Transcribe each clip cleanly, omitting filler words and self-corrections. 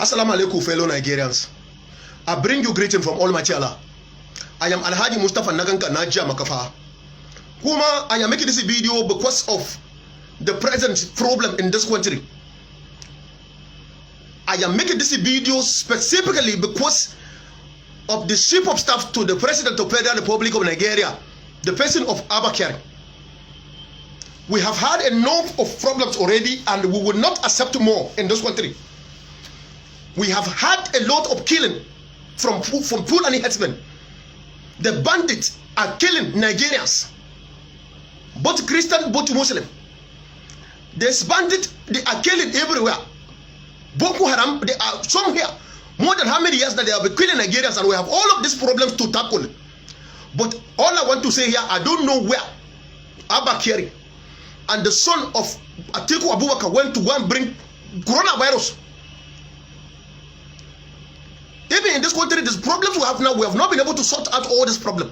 Assalamu alaikum, fellow Nigerians. I bring you greeting from Almighty Allah. I am Alhaji Mustafa Naganka Najia Makafa. Kuma, I am making this video because of the present problem in this country. I am making this video specifically because of the chief of staff to the President of the Federal Republic of Nigeria, the person of Abakari. We have had enough of problems already, and we will not accept more in this country. We have had a lot of killing from Fulani herdsmen. The bandits are killing Nigerians, both Christian, both Muslim. These bandits, they are killing everywhere. Boko Haram, they are somewhere. More than how many years that they have been killing Nigerians, and we have all of these problems to tackle. But all I want to say here, I don't know where Abakari and the son of Atiku Abubakar went to go and bring coronavirus. Even in this country, these problems we have now, we have not been able to sort out all this problem.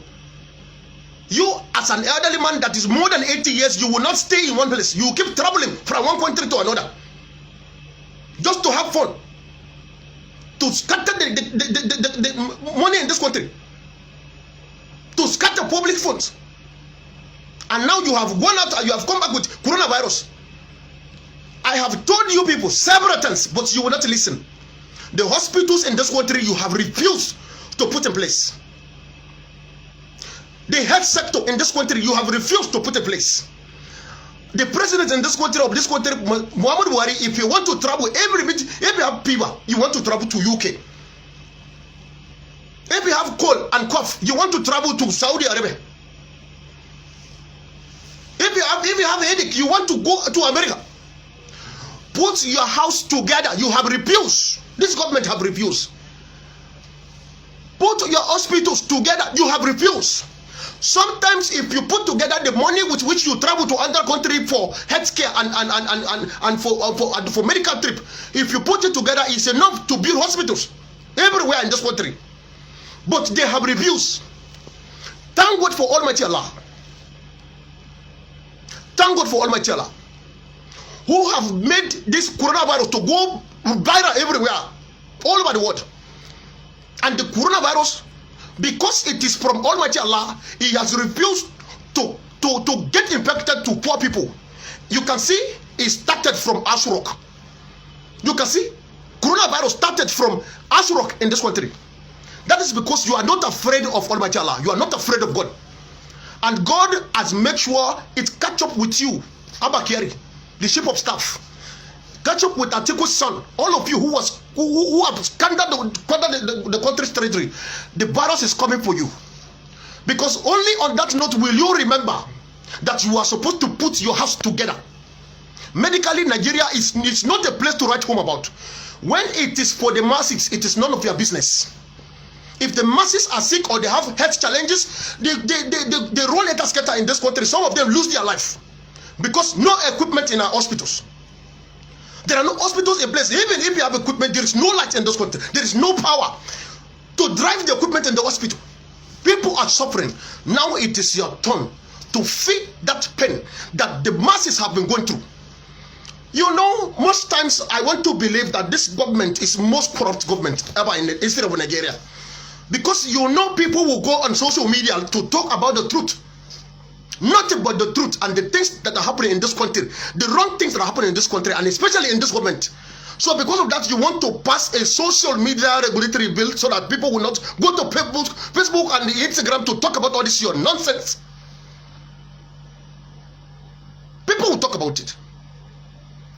You, as an elderly man that is more than 80 years, you will not stay in one place. You keep traveling from one country to another just to have fun, to scatter the money in this country, to scatter public funds. And now you have gone out and you have come back with coronavirus. I have told you people several times, but you will not listen. The hospitals in this country, you have refused to put in place. The health sector in this country, you have refused to put in place. The president in this country, Muhammad Buhari, if you want to travel, if you have fever, you want to travel to UK. If you have cold and cough, you want to travel to Saudi Arabia. If you have a headache, you want to go to America. Put your house together. You have refused. This government have refused. Put your hospitals together. You have refused. Sometimes if you put together the money with which you travel to other country for healthcare and for medical trip, if you put it together, it's enough to build hospitals everywhere in this country. But they have refused. Thank God for Almighty Allah. Thank God for Almighty Allah, who have made this coronavirus to go viral everywhere, all over the world. And the coronavirus, because it is from Almighty Allah, He has refused to get infected to poor people. You can see it started from Ashrok. You can see coronavirus started from Ashrok in this country. That is because you are not afraid of Almighty Allah. You are not afraid of God. And God has made sure it catch up with you, Abakari, the chief of staff. Catch up with Atiku's son. All of you who have scattered the country's territory. The virus is coming for you. Because only on that note will you remember that you are supposed to put your house together. Medically, Nigeria is not a place to write home about. When it is for the masses, it is none of your business. If the masses are sick or they have health challenges, they roll it a scatter in this country. Some of them lose their life because no equipment in our hospitals. There are no hospitals in place. Even if you have equipment, there is no light in this country. There is no power to drive the equipment in the hospital. People are suffering. Now it is your turn to feel that pain that the masses have been going through. You know, most times I want to believe that this government is most corrupt government ever in the history of Nigeria. Because you know people will go on social media to talk about the truth. Nothing but the truth and the things that are happening in this country. The wrong things that are happening in this country and especially in this government. So because of that, you want to pass a social media regulatory bill so that people will not go to Facebook and Instagram to talk about all this your nonsense. People will talk about it.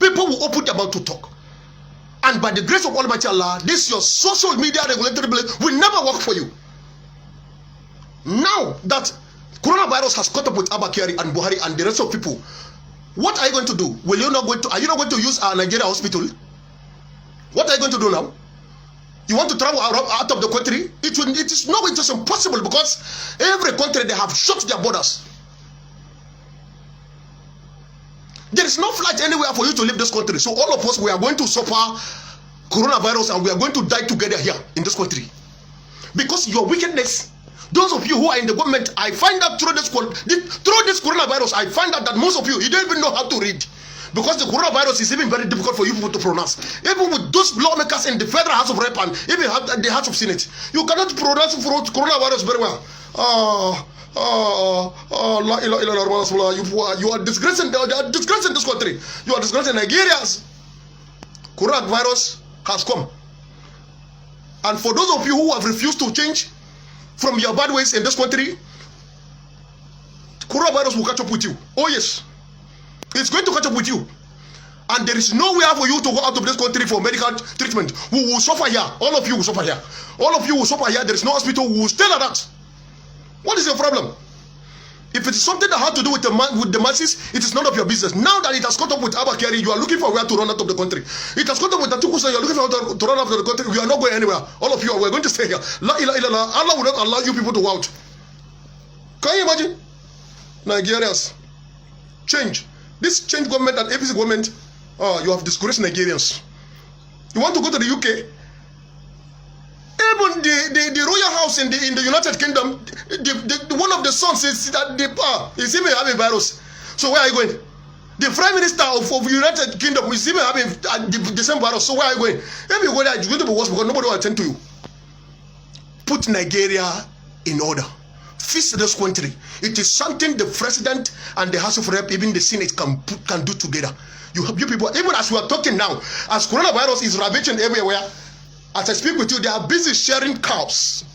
People will open their mouth to talk. And by the grace of Almighty Allah, this your social media regulatory bill will never work for you. Now that coronavirus has caught up with Abakari and Buhari and the rest of people, what are you going to do? Are you not going to use our Nigeria hospital? What are you going to do now? You want to travel out of the country? It is impossible because every country they have shut their borders. There is no flight anywhere for you to leave this country. So all of us, we are going to suffer coronavirus and we are going to die together here in this country. Because your wickedness, those of you who are in the government, I find out through this coronavirus, I find out that most of you don't even know how to read. because the coronavirus is even very difficult for you people to pronounce. Even with those lawmakers in the Federal House of Rep and even the House of Senate, you cannot pronounce coronavirus very well. You are disgracing this country. You are disgracing Nigerians. Coronavirus has come. And for those of you who have refused to change from your bad ways in this country, coronavirus will catch up with you. Oh yes, it's going to catch up with you. And there is nowhere for you to go out of this country for medical treatment. We will suffer here. All of you will suffer here. All of you will suffer here. There is no hospital. We will stay like that. What is your problem? If it is something that has to do with the masses, it is none of your business. Now that it has caught up with Abakari, you are looking for where to run out of the country. It has caught up with Atukusa, you are looking for where to run out of the country. We are not going anywhere. All of you are going to stay here. La ilaha illallah. Allah will not allow you people to go out. Can you imagine? Nigerians, change. This change government and APC government, you have discouraged Nigerians. You want to go to the UK? Even the royal house in the United Kingdom, one of the sons is that is even having virus. So where are you going? The Prime Minister of United Kingdom is even having the same virus. So where are you going? If you go there, it's going to be worse because nobody will attend to you. Put Nigeria in order. Fix this country. It is something the president and the House of Rep, even the Senate can do together. You people, even as we are talking now, as coronavirus is ravaging everywhere, as I speak with you, they are busy sharing cows.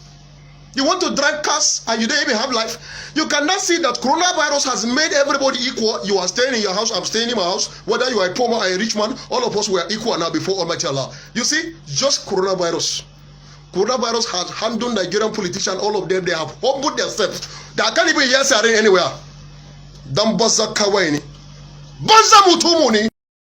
You want to drive cars and you don't even have life. You cannot see that coronavirus has made everybody equal. You are staying in your house, I'm staying in my house. Whether you are a poor man or a rich man, all of us were equal now before Almighty Allah. You see, just coronavirus. Coronavirus has handled Nigerian politicians, all of them, they have humbled themselves. They can't even hear Sarin anywhere. Dambaza Kawaini. Banza Mutumuni.